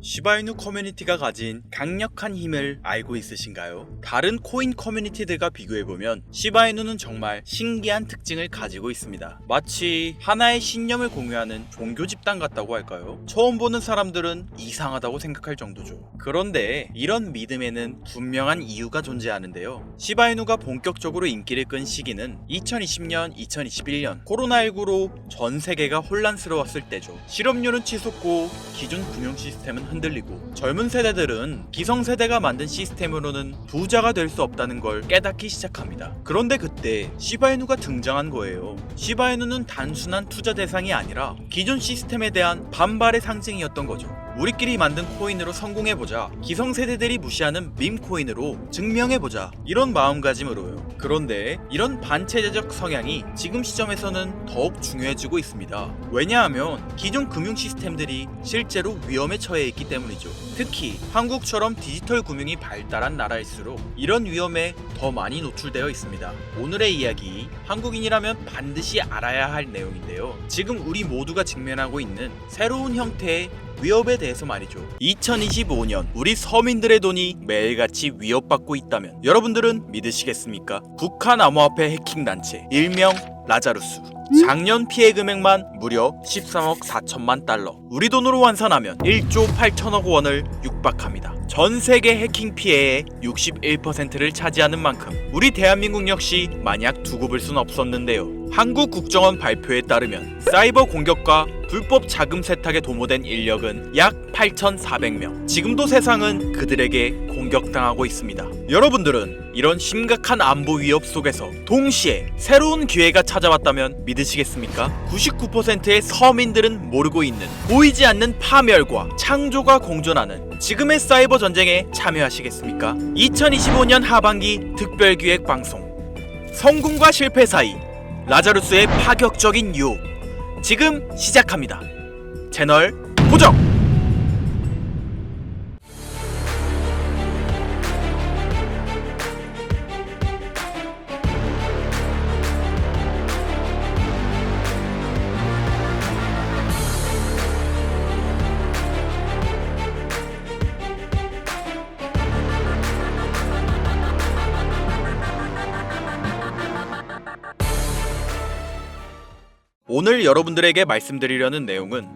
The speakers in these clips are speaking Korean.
시바이누 커뮤니티가 가진 강력한 힘을 알고 있으신가요? 다른 코인 커뮤니티들과 비교해보면 시바이누는 정말 신기한 특징을 가지고 있습니다. 마치 하나의 신념을 공유하는 종교 집단 같다고 할까요? 처음 보는 사람들은 이상하다고 생각할 정도죠. 그런데 이런 믿음에는 분명한 이유가 존재하는데요. 시바이누가 본격적으로 인기를 끈 시기는 2020년, 2021년 코로나19로 전 세계가 혼란스러웠을 때죠. 실업률은 치솟고 기존 금융 시스템은 흔들리고 젊은 세대들은 기성세대가 만든 시스템으로는 부자가 될 수 없다는 걸 깨닫기 시작합니다. 그런데 그때 시바이누가 등장한 거예요. 시바이누는 단순한 투자 대상이 아니라 기존 시스템에 대한 반발의 상징이었던 거죠. 우리끼리 만든 코인으로 성공해보자, 기성세대들이 무시하는 밈코인으로 증명해보자, 이런 마음가짐으로요. 그런데 이런 반체제적 성향이 지금 시점에서는 더욱 중요해지고 있습니다. 왜냐하면 기존 금융 시스템들이 실제로 위험에 처해 있기 때문이죠. 특히 한국처럼 디지털 금융이 발달한 나라일수록 이런 위험에 더 많이 노출되어 있습니다. 오늘의 이야기, 한국인이라면 반드시 알아야 할 내용인데요. 지금 우리 모두가 직면하고 있는 새로운 형태의 위협에 대해서 말이죠. 2025년 우리 서민들의 돈이 매일같이 위협받고 있다면 여러분들은 믿으시겠습니까? 북한 암호화폐 해킹 단체 일명 라자루스, 작년 피해 금액만 무려 13억 4천만 달러, 우리 돈으로 환산하면 1조 8천억 원을 육박합니다. 전 세계 해킹 피해의 61%를 차지하는 만큼 우리 대한민국 역시 마냥 두고 볼 순 없었는데요. 한국 국정원 발표에 따르면 사이버 공격과 불법 자금 세탁에 도모된 인력은 약 8,400명. 지금도 세상은 그들에게 공격당하고 있습니다. 여러분들은 이런 심각한 안보 위협 속에서 동시에 새로운 기회가 찾아왔다면 믿으시겠습니까? 99%의 서민들은 모르고 있는 보이지 않는 파멸과 창조가 공존하는 지금의 사이버 전쟁에 참여하시겠습니까? 2025년 하반기 특별기획 방송, 성공과 실패 사이 라자루스의 파격적인 유혹, 지금 시작합니다. 채널 고정! 오늘 여러분들에게 말씀드리려는 내용은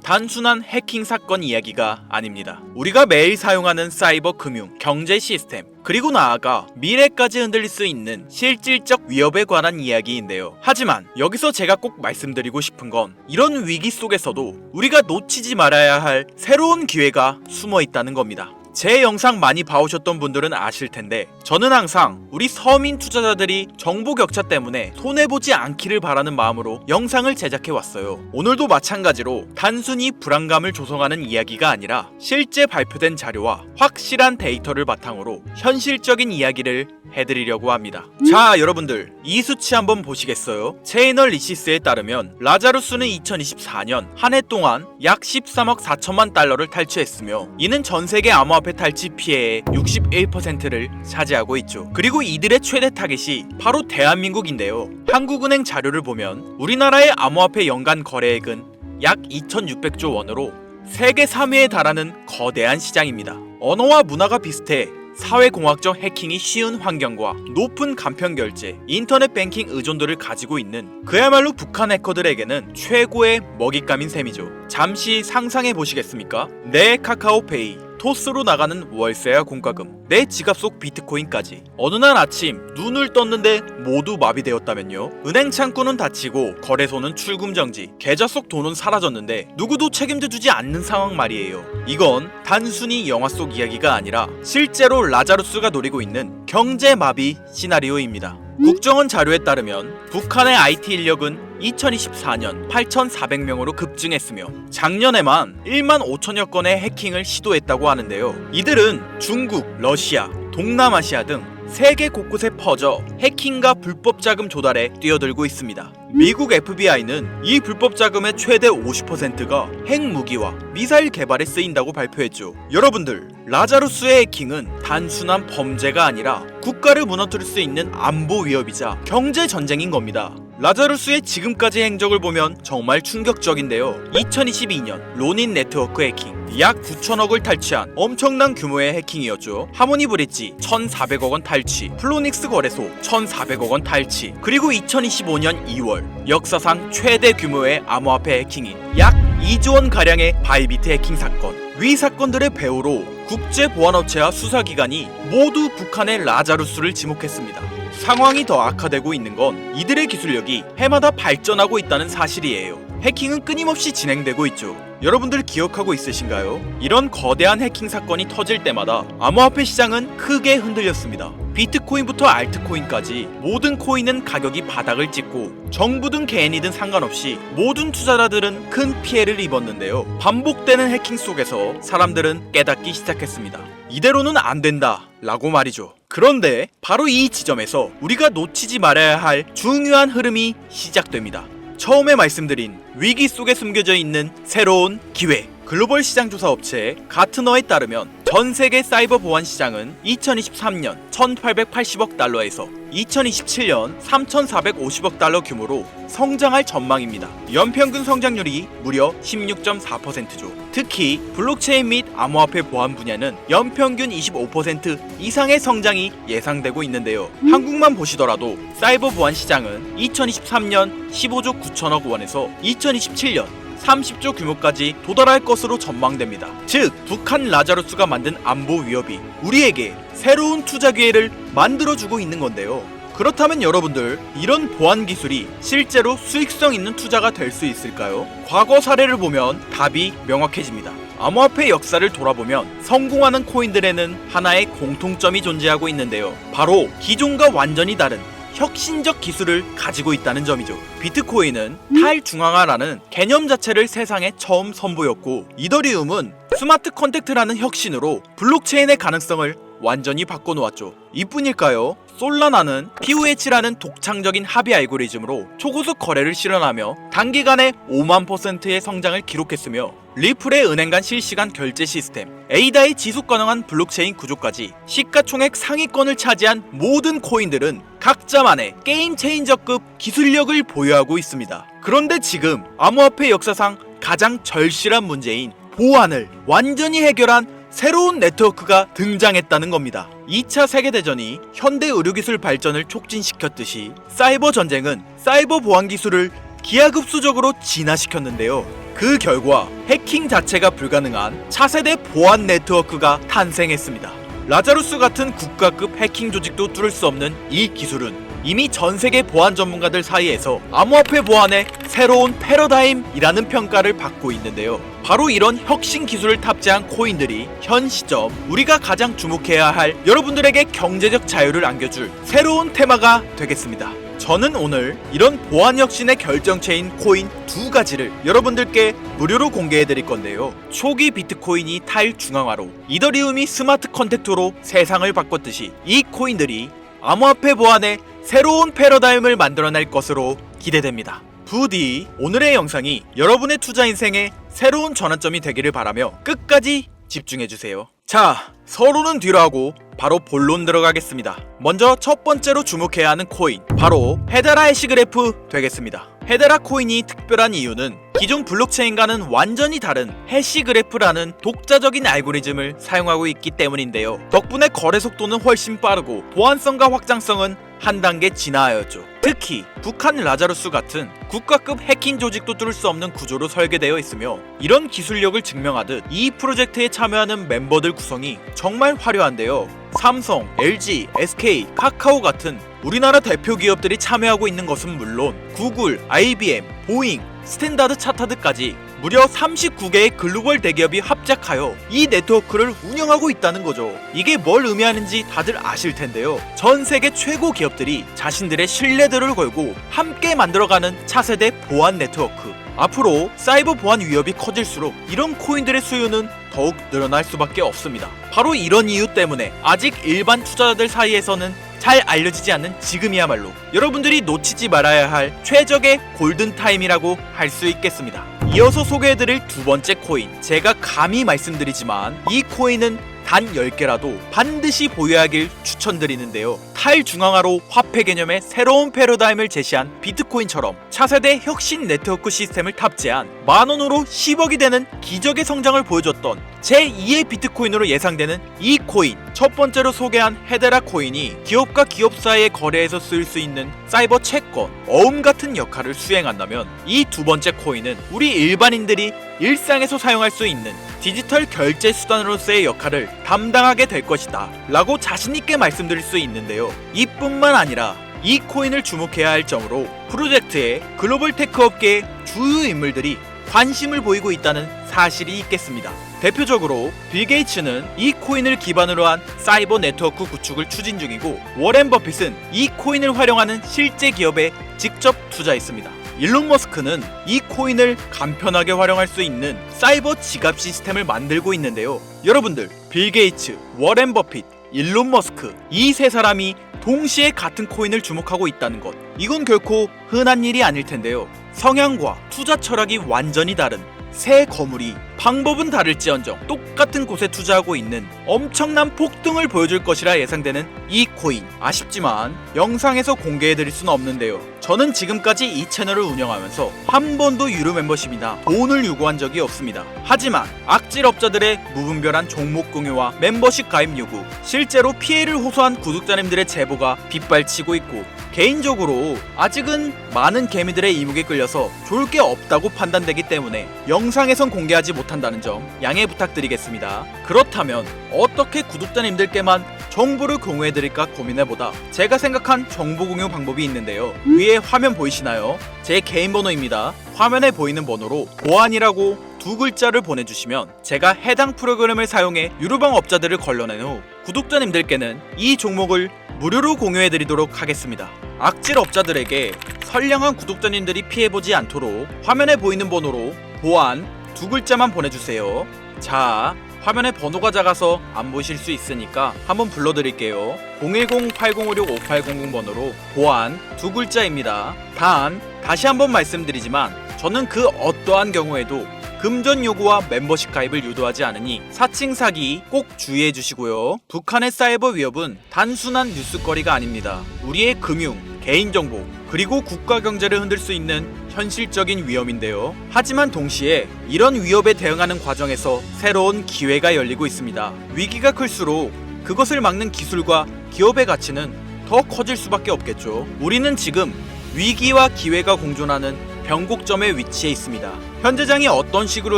단순한 해킹 사건 이야기가 아닙니다. 우리가 매일 사용하는 사이버 금융, 경제 시스템, 그리고 나아가 미래까지 흔들릴 수 있는 실질적 위협에 관한 이야기인데요. 하지만 여기서 제가 꼭 말씀드리고 싶은 건 이런 위기 속에서도 우리가 놓치지 말아야 할 새로운 기회가 숨어 있다는 겁니다. 제 영상 많이 봐오셨던 분들은 아실 텐데 저는 항상 우리 서민 투자자들이 정보 격차 때문에 손해보지 않기를 바라는 마음으로 영상을 제작해왔어요. 오늘도 마찬가지로 단순히 불안감을 조성하는 이야기가 아니라 실제 발표된 자료와 확실한 데이터를 바탕으로 현실적인 이야기를 해드리려고 합니다. 자, 여러분들 이 수치 한번 보시겠어요? 채널리시스에 따르면 라자루스는 2024년 한 해 동안 약 13억 4천만 달러를 탈취했으며 이는 전세계 암호화폐 탈취 피해의 61%를 차지하고 있죠. 그리고 이들의 최대 타겟이 바로 대한민국인데요. 한국은행 자료를 보면 우리나라의 암호화폐 연간 거래액은 약 2,600조 원으로 세계 3위에 달하는 거대한 시장입니다. 언어와 문화가 비슷해 사회공학적 해킹이 쉬운 환경과 높은 간편 결제, 인터넷 뱅킹 의존도를 가지고 있는 그야말로 북한 해커들에게는 최고의 먹잇감인 셈이죠. 잠시 상상해 보시겠습니까? 내 카카오페이, 토스로 나가는 월세와 공과금, 내 지갑 속 비트코인까지 어느 날 아침 눈을 떴는데 모두 마비되었다면요? 은행 창구는 닫히고 거래소는 출금 정지, 계좌 속 돈은 사라졌는데 누구도 책임져주지 않는 상황 말이에요. 이건 단순히 영화 속 이야기가 아니라 실제로 라자루스가 노리고 있는 경제 마비 시나리오입니다. 국정원 자료에 따르면 북한의 IT 인력은 2024년 8,400명으로 급증했으며 작년에만 1만 5천여 건의 해킹을 시도했다고 하는데요. 이들은 중국, 러시아, 동남아시아 등 세계 곳곳에 퍼져 해킹과 불법 자금 조달에 뛰어들고 있습니다. 미국 FBI는 이 불법 자금의 최대 50%가 핵무기와 미사일 개발에 쓰인다고 발표했죠. 여러분들, 라자루스의 해킹은 단순한 범죄가 아니라 국가를 무너뜨릴 수 있는 안보 위협이자 경제 전쟁인 겁니다. 라자루스의 지금까지 행적을 보면 정말 충격적인데요. 2022년 로닌 네트워크 해킹, 약 9천억을 탈취한 엄청난 규모의 해킹이었죠. 하모니 브릿지 1,400억 원 탈취, 플로닉스 거래소 1,400억 원 탈취, 그리고 2025년 2월 역사상 최대 규모의 암호화폐 해킹인 약 2조 원 가량의 바이비트 해킹 사건. 위 사건들의 배후로 국제보안업체와 수사기관이 모두 북한의 라자루스를 지목했습니다. 상황이 더 악화되고 있는 건 이들의 기술력이 해마다 발전하고 있다는 사실이에요. 해킹은 끊임없이 진행되고 있죠. 여러분들 기억하고 있으신가요? 이런 거대한 해킹 사건이 터질 때마다 암호화폐 시장은 크게 흔들렸습니다. 비트코인부터 알트코인까지 모든 코인은 가격이 바닥을 찍고 정부든 개인이든 상관없이 모든 투자자들은 큰 피해를 입었는데요. 반복되는 해킹 속에서 사람들은 깨닫기 시작했습니다. 이대로는 안 된다 라고 말이죠. 그런데 바로 이 지점에서 우리가 놓치지 말아야 할 중요한 흐름이 시작됩니다. 처음에 말씀드린 위기 속에 숨겨져 있는 새로운 기회. 글로벌 시장 조사 업체 가트너에 따르면 전 세계 사이버 보안 시장은 2023년 1,880억 달러에서 2027년 3,450억 달러 규모로 성장할 전망입니다. 연평균 성장률이 무려 16.4%죠. 특히 블록체인 및 암호화폐 보안 분야는 연평균 25% 이상의 성장이 예상되고 있는데요. 한국만 보시더라도 사이버 보안 시장은 2023년 15조 9천억 원에서 2027년 30조 규모까지 도달할 것으로 전망됩니다. 즉, 북한 라자루스가 만든 안보 위협이 우리에게 새로운 투자 기회를 만들어주고 있는 건데요. 그렇다면 여러분들, 이런 보안 기술이 실제로 수익성 있는 투자가 될 수 있을까요? 과거 사례를 보면 답이 명확해집니다. 암호화폐 역사를 돌아보면 성공하는 코인들에는 하나의 공통점이 존재하고 있는데요. 바로 기존과 완전히 다른 혁신적 기술을 가지고 있다는 점이죠. 비트코인은 탈중앙화라는 개념 자체를 세상에 처음 선보였고, 이더리움은 스마트 컨택트라는 혁신으로 블록체인의 가능성을 완전히 바꿔놓았죠. 이뿐일까요? 솔라나는 POH라는 독창적인 합의 알고리즘으로 초고속 거래를 실현하며 단기간에 5만%의 성장을 기록했으며, 리플의 은행 간 실시간 결제 시스템, 에이다의 지속 가능한 블록체인 구조까지 시가총액 상위권을 차지한 모든 코인들은 각자만의 게임 체인저급 기술력을 보유하고 있습니다. 그런데 지금 암호화폐 역사상 가장 절실한 문제인 보안을 완전히 해결한 새로운 네트워크가 등장했다는 겁니다. 2차 세계대전이 현대 의료기술 발전을 촉진시켰듯이 사이버 전쟁은 사이버 보안 기술을 기하급수적으로 진화시켰는데요. 그 결과 해킹 자체가 불가능한 차세대 보안 네트워크가 탄생했습니다. 라자루스 같은 국가급 해킹 조직도 뚫을 수 없는 이 기술은 이미 전 세계 보안 전문가들 사이에서 암호화폐 보안의 새로운 패러다임이라는 평가를 받고 있는데요. 바로 이런 혁신 기술을 탑재한 코인들이 현 시점 우리가 가장 주목해야 할 여러분들에게 경제적 자유를 안겨줄 새로운 테마가 되겠습니다. 저는 오늘 이런 보안 혁신의 결정체인 코인 두 가지를 여러분들께 무료로 공개해 드릴 건데요. 초기 비트코인이 탈중앙화로 이더리움이 스마트 컨택트로 세상을 바꿨듯이 이 코인들이 암호화폐 보안의 새로운 패러다임을 만들어낼 것으로 기대됩니다. 부디 오늘의 영상이 여러분의 투자 인생에 새로운 전환점이 되기를 바라며 끝까지 집중해주세요. 자, 서로는 뒤로 하고 바로 본론 들어가겠습니다. 먼저 첫 번째로 주목해야 하는 코인, 바로 헤데라 해시그래프 되겠습니다. 헤데라 코인이 특별한 이유는 기존 블록체인과는 완전히 다른 해시그래프라는 독자적인 알고리즘을 사용하고 있기 때문인데요. 덕분에 거래 속도는 훨씬 빠르고 보안성과 확장성은 한 단계 진화하였죠. 특히 북한 라자루스 같은 국가급 해킹 조직도 뚫을 수 없는 구조로 설계되어 있으며, 이런 기술력을 증명하듯 이 프로젝트에 참여하는 멤버들 구성이 정말 화려한데요. 삼성, LG, SK, 카카오 같은 우리나라 대표 기업들이 참여하고 있는 것은 물론 구글, IBM, 보잉, 스탠다드 차타드까지 무려 39개의 글로벌 대기업이 합작하여 이 네트워크를 운영하고 있다는 거죠. 이게 뭘 의미하는지 다들 아실 텐데요. 전 세계 최고 기업들이 자신들의 신뢰도를 걸고 함께 만들어가는 차세대 보안 네트워크. 앞으로 사이버 보안 위협이 커질수록 이런 코인들의 수요는 더욱 늘어날 수밖에 없습니다. 바로 이런 이유 때문에 아직 일반 투자자들 사이에서는 잘 알려지지 않는 지금이야말로 여러분들이 놓치지 말아야 할 최적의 골든타임이라고 할 수 있겠습니다. 이어서 소개해드릴 두 번째 코인, 제가 감히 말씀드리지만 이 코인은 단 10개라도 반드시 보유하길 추천드리는데요. 탈중앙화로 화폐 개념의 새로운 패러다임을 제시한 비트코인처럼 차세대 혁신 네트워크 시스템을 탑재한 만원으로 10억이 되는 기적의 성장을 보여줬던 제2의 비트코인으로 예상되는 이 코인, 첫 번째로 소개한 헤데라 코인이 기업과 기업 사이의 거래에서 쓸 수 있는 사이버 채권, 어음 같은 역할을 수행한다면 이 두 번째 코인은 우리 일반인들이 일상에서 사용할 수 있는 디지털 결제 수단으로서의 역할을 담당하게 될 것이다 라고 자신있게 말씀드릴 수 있는데요. 이뿐만 아니라 이 코인을 주목해야 할 점으로 프로젝트에 글로벌 테크 업계의 주요 인물들이 관심을 보이고 있다는 사실이 있겠습니다. 대표적으로 빌 게이츠는 이 코인을 기반으로 한 사이버 네트워크 구축을 추진 중이고, 워렌 버핏은 이 코인을 활용하는 실제 기업에 직접 투자했습니다. 일론 머스크는 이 코인을 간편하게 활용할 수 있는 사이버 지갑 시스템을 만들고 있는데요. 여러분들, 빌 게이츠, 워렌 버핏, 일론 머스크, 이 세 사람이 동시에 같은 코인을 주목하고 있다는 것, 이건 결코 흔한 일이 아닐 텐데요. 성향과 투자 철학이 완전히 다른 새 거물이 방법은 다를지언정 똑같은 곳에 투자하고 있는 엄청난 폭등을 보여줄 것이라 예상되는 이 코인, 아쉽지만 영상에서 공개해드릴 수는 없는데요. 저는 지금까지 이 채널을 운영하면서 한 번도 유료 멤버십이나 돈을 요구한 적이 없습니다. 하지만 악질업자들의 무분별한 종목 공유와 멤버십 가입 요구, 실제로 피해를 호소한 구독자님들의 제보가 빗발치고 있고, 개인적으로 아직은 많은 개미들의 이목에 끌려서 좋을 게 없다고 판단되기 때문에 영상에선 공개하지 못한다는 점 양해 부탁드리겠습니다. 그렇다면 어떻게 구독자님들께만 정보를 공유해드릴까 고민해보다 제가 생각한 정보 공유 방법이 있는데요. 위에 화면 보이시나요? 제 개인 번호입니다. 화면에 보이는 번호로 보안이라고 두 글자를 보내주시면 제가 해당 프로그램을 사용해 유료방 업자들을 걸러낸 후 구독자님들께는 이 종목을 무료로 공유해드리도록 하겠습니다. 악질 업자들에게 선량한 구독자님들이 피해보지 않도록 화면에 보이는 번호로 보안 두 글자만 보내주세요. 자, 화면에 번호가 작아서 안 보실 수 있으니까 한번 불러드릴게요. 010-8056-5800 번호로 보안 두 글자입니다. 단, 다시 한번 말씀드리지만 저는 그 어떠한 경우에도 금전 요구와 멤버십 가입을 유도하지 않으니 사칭 사기 꼭 주의해 주시고요. 북한의 사이버 위협은 단순한 뉴스거리가 아닙니다. 우리의 금융, 개인정보, 그리고 국가 경제를 흔들 수 있는 현실적인 위험인데요. 하지만 동시에 이런 위협에 대응하는 과정에서 새로운 기회가 열리고 있습니다. 위기가 클수록 그것을 막는 기술과 기업의 가치는 더 커질 수밖에 없겠죠. 우리는 지금 위기와 기회가 공존하는 변곡점에 위치해 있습니다. 현재장이 어떤 식으로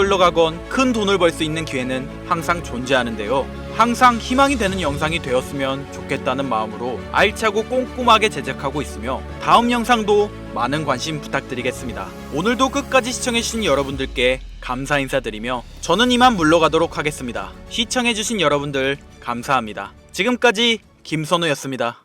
흘러가건 큰 돈을 벌 수 있는 기회는 항상 존재하는데요. 항상 희망이 되는 영상이 되었으면 좋겠다는 마음으로 알차고 꼼꼼하게 제작하고 있으며 다음 영상도 많은 관심 부탁드리겠습니다. 오늘도 끝까지 시청해주신 여러분들께 감사 인사드리며 저는 이만 물러가도록 하겠습니다. 시청해주신 여러분들 감사합니다. 지금까지 김선우였습니다.